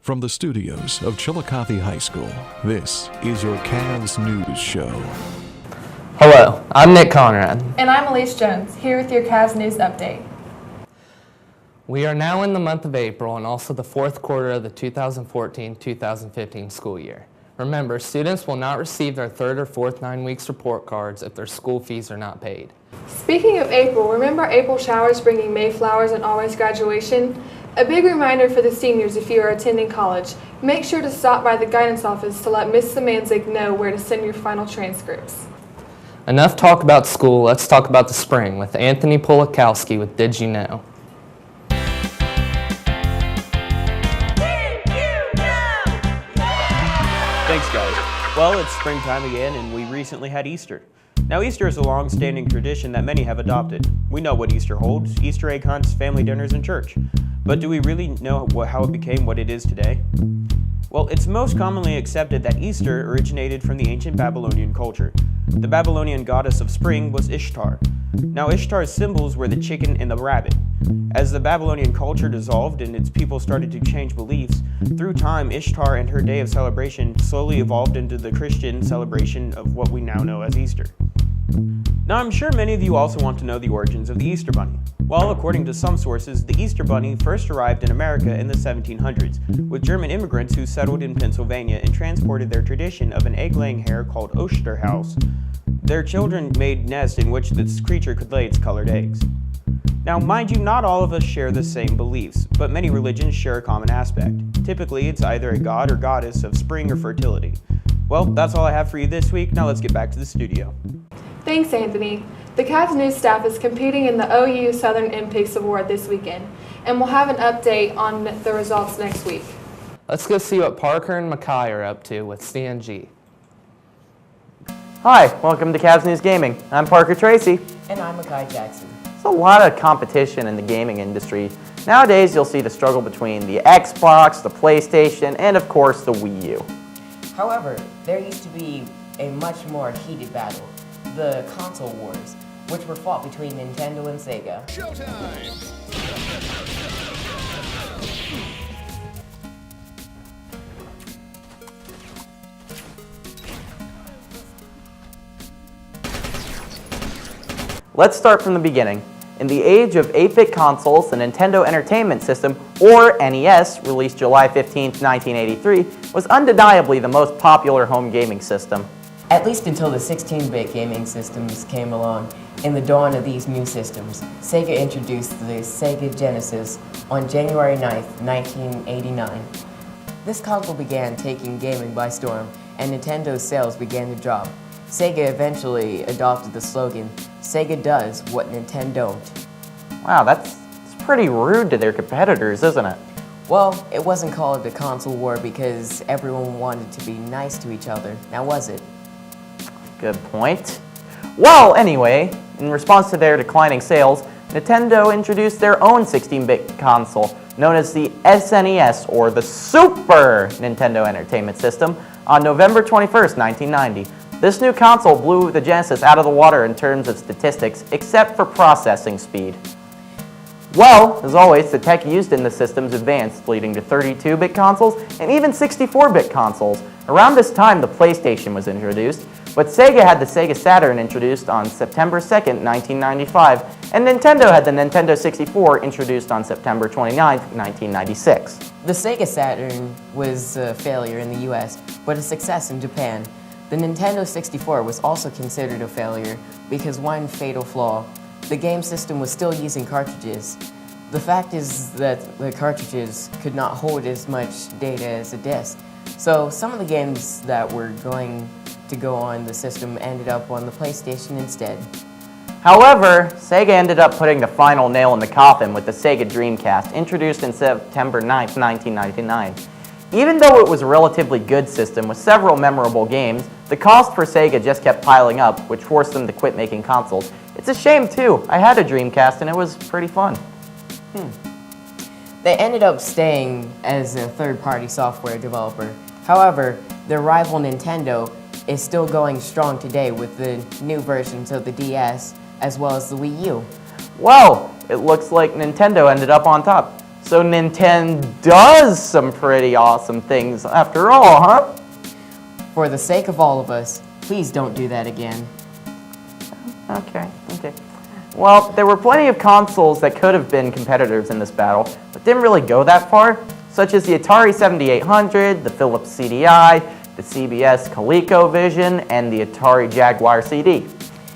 From the studios of Chillicothe High School, this is your CAVS News Show. Hello, I'm Nick Conrad. And I'm Elise Jones, here with your CAVS News Update. We are now in the month of April and also the fourth quarter of the 2014-2015 school year. Remember, students will not receive their third or fourth 9 weeks report cards if their school fees are not paid. Speaking of April, remember April showers bringing Mayflowers and always graduation? A big reminder for the seniors if you are attending college, make sure to stop by the guidance office to let Miss Samanzik know where to send your final transcripts. Enough talk about school, let's talk about the spring with Anthony Polakowski with Did You Know? Thanks, guys. Well, it's springtime again, and we recently had Easter. Now, Easter is a long-standing tradition that many have adopted. We know what Easter holds: Easter egg hunts, family dinners, and church. But do we really know how it became what it is today? Well, it's most commonly accepted that Easter originated from the ancient Babylonian culture. The Babylonian goddess of spring was Ishtar. Now, Ishtar's symbols were the chicken and the rabbit. As the Babylonian culture dissolved and its people started to change beliefs, through time, Ishtar and her day of celebration slowly evolved into the Christian celebration of what we now know as Easter. Now, I'm sure many of you also want to know the origins of the Easter Bunny. Well, according to some sources, the Easter Bunny first arrived in America in the 1700s, with German immigrants who settled in Pennsylvania and transported their tradition of an egg-laying hare called Osterhaus. Their children made nests in which this creature could lay its colored eggs. Now, mind you, not all of us share the same beliefs, but many religions share a common aspect. Typically, it's either a god or goddess of spring or fertility. Well, that's all I have for you this week. Now let's get back to the studio. Thanks, Anthony. The CAVS News staff is competing in the OU Southern MPICS Award this weekend, and we'll have an update on the results next week. Let's go see what Parker and Mackay are up to with CNG. Hi, welcome to CAVS News Gaming. I'm Parker Tracy. And I'm Mackay Jackson. There's a lot of competition in the gaming industry. Nowadays, you'll see the struggle between the Xbox, the PlayStation, and of course, the Wii U. However, there used to be a much more heated battle, the console wars, which were fought between Nintendo and Sega. Showtime! Let's start from the beginning. In the age of 8-bit consoles, the Nintendo Entertainment System, or NES, released July 15, 1983, was undeniably the most popular home gaming system. At least until the 16-bit gaming systems came along. In the dawn of these new systems, Sega introduced the Sega Genesis on January 9, 1989. This console began taking gaming by storm, and Nintendo's sales began to drop. Sega eventually adopted the slogan, "Sega does what Nintendo don't." Wow, that's pretty rude to their competitors, isn't it? Well, it wasn't called a console war because everyone wanted to be nice to each other, now was it? Good point. Well, anyway, in response to their declining sales, Nintendo introduced their own 16-bit console, known as the SNES, or the Super Nintendo Entertainment System, on November 21st, 1990. This new console blew the Genesis out of the water in terms of statistics, except for processing speed. Well, as always, the tech used in the systems advanced, leading to 32-bit consoles and even 64-bit consoles. Around this time, the PlayStation was introduced, but Sega had the Sega Saturn introduced on September 2nd, 1995, and Nintendo had the Nintendo 64 introduced on September 29th, 1996. The Sega Saturn was a failure in the US, but a success in Japan. The Nintendo 64 was also considered a failure because one fatal flaw: the game system was still using cartridges. The fact is that the cartridges could not hold as much data as a disc, so some of the games that were going to go on the system ended up on the PlayStation instead. However, Sega ended up putting the final nail in the coffin with the Sega Dreamcast, introduced in September 9th, 1999. Even though it was a relatively good system with several memorable games, the cost for Sega just kept piling up, which forced them to quit making consoles. It's a shame too. I had a Dreamcast and it was pretty fun. They ended up staying as a third-party software developer. However, their rival Nintendo is still going strong today with the new versions of the DS as well as the Wii U. Well, it looks like Nintendo ended up on top. So Nintendo does some pretty awesome things after all, huh? For the sake of all of us, please don't do that again. Okay. Well, there were plenty of consoles that could have been competitors in this battle, but didn't really go that far, such as the Atari 7800, the Philips CDI, the CBS ColecoVision, and the Atari Jaguar CD.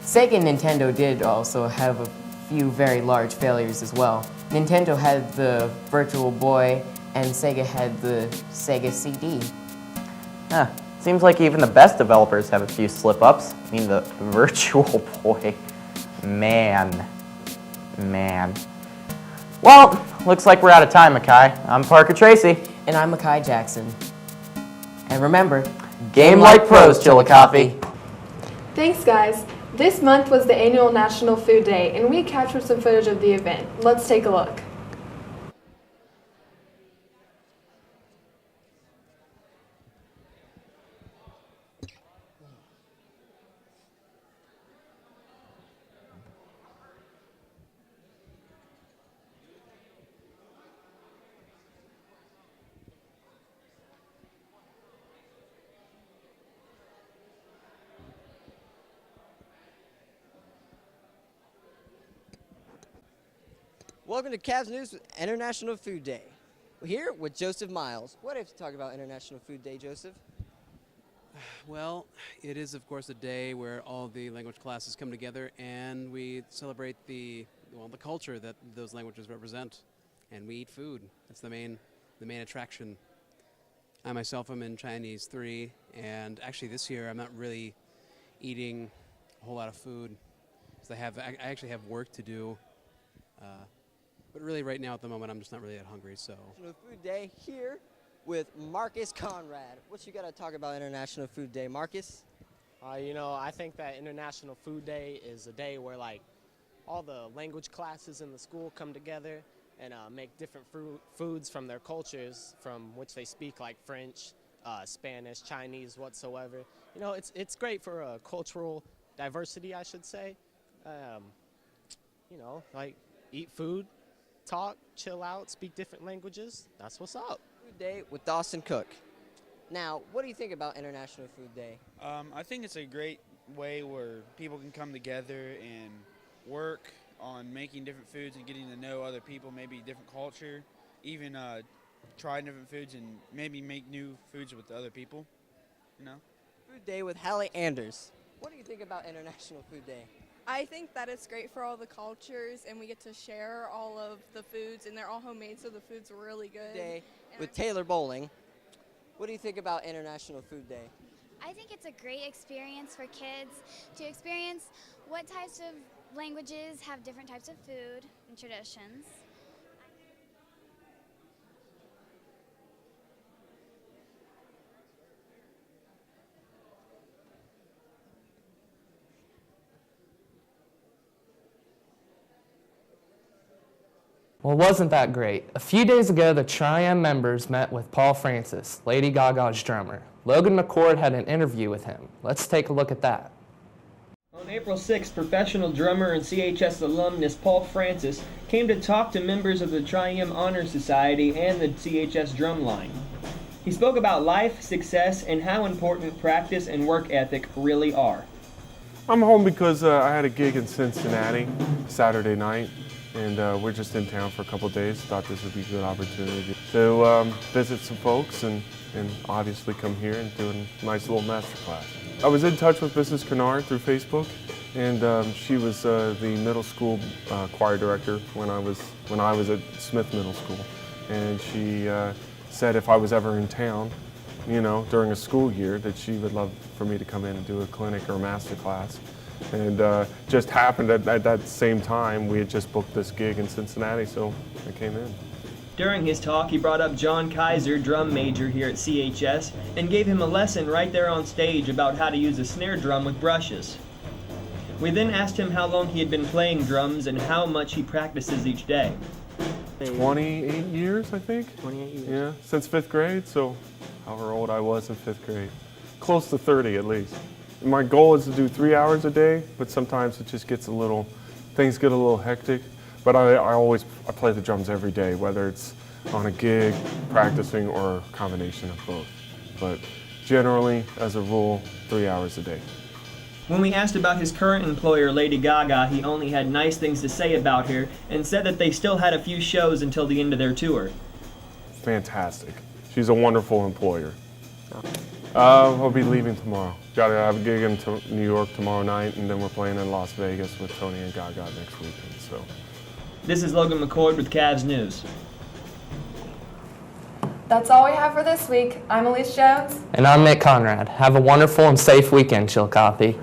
Sega and Nintendo did also have a few very large failures as well. Nintendo had the Virtual Boy, and Sega had the Sega CD. Seems like even the best developers have a few slip-ups. I mean, the Virtual Boy. Man. Well, looks like we're out of time, Mackay. I'm Parker Tracy. And I'm Mackay Jackson. And remember, Game like pros, Chillicothe. Thanks, guys. This month was the annual National Food Day, and we captured some footage of the event. Let's take a look. Welcome to CAVS News with International Food Day. We're here with Joseph Miles. What do you have to talk about International Food Day, Joseph? Well, it is, of course, a day where all the language classes come together and we celebrate the culture that those languages represent, and we eat food. That's the main attraction. I myself am in Chinese 3, and actually this year I'm not really eating a whole lot of food because I actually have work to do. But really, right now at the moment, I'm just not really that hungry. So International Food Day here with Marcus Conrad. What you got to talk about International Food Day, Marcus? I think that International Food Day is a day where like all the language classes in the school come together and make different foods from their cultures from which they speak, like French, Spanish, Chinese, whatsoever. It's great for cultural diversity, I should say. Like eat food, talk, chill out, speak different languages. That's what's up. Food Day with Dawson Cook. Now, what do you think about International Food Day? I think it's a great way where people can come together and work on making different foods and getting to know other people, maybe different culture, even try different foods and maybe make new foods with other people, Food Day with Hallie Anders. What do you think about International Food Day? I think that it's great for all the cultures, and we get to share all of the foods, and they're all homemade, so the food's really good. Day with Taylor Bowling. What do you think about International Food Day? I think it's a great experience for kids to experience what types of languages have different types of food and traditions. Well, wasn't that great? A few days ago, the Tri-M members met with Paul Francis, Lady Gaga's drummer. Logan McCord had an interview with him. Let's take a look at that. On April 6th, professional drummer and CHS alumnus Paul Francis came to talk to members of the Tri-M Honor Society and the CHS Drumline. He spoke about life, success, and how important practice and work ethic really are. I'm home because I had a gig in Cincinnati Saturday night, and we're just in town for a couple days. Thought this would be a good opportunity to visit some folks and obviously come here and do a nice little master class. I was in touch with Mrs. Kennard through Facebook, and she was the middle school choir director when I was at Smith Middle School, and she said if I was ever in town, during a school year, that she would love for me to come in and do a clinic or a master class. And just happened at that same time, we had just booked this gig in Cincinnati, so I came in. During his talk, he brought up John Kaiser, drum major here at CHS, and gave him a lesson right there on stage about how to use a snare drum with brushes. We then asked him how long he had been playing drums and how much he practices each day. 28 years, I think. 28 years. Yeah, since 5th grade, so however old I was in 5th grade. Close to 30 at least. My goal is to do 3 hours a day, but sometimes it just gets things get a little hectic. But I play the drums every day, whether it's on a gig, practicing, or a combination of both. But generally, as a rule, 3 hours a day. When we asked about his current employer, Lady Gaga, he only had nice things to say about her and said that they still had a few shows until the end of their tour. Fantastic. She's a wonderful employer. I'll be leaving tomorrow. Got to have a gig in New York tomorrow night, and then we're playing in Las Vegas with Tony and Gaga next weekend. So, This is Logan McCord with CAVS News. That's all we have for this week. I'm Elise Jones. And I'm Nick Conrad. Have a wonderful and safe weekend, Chillicothe.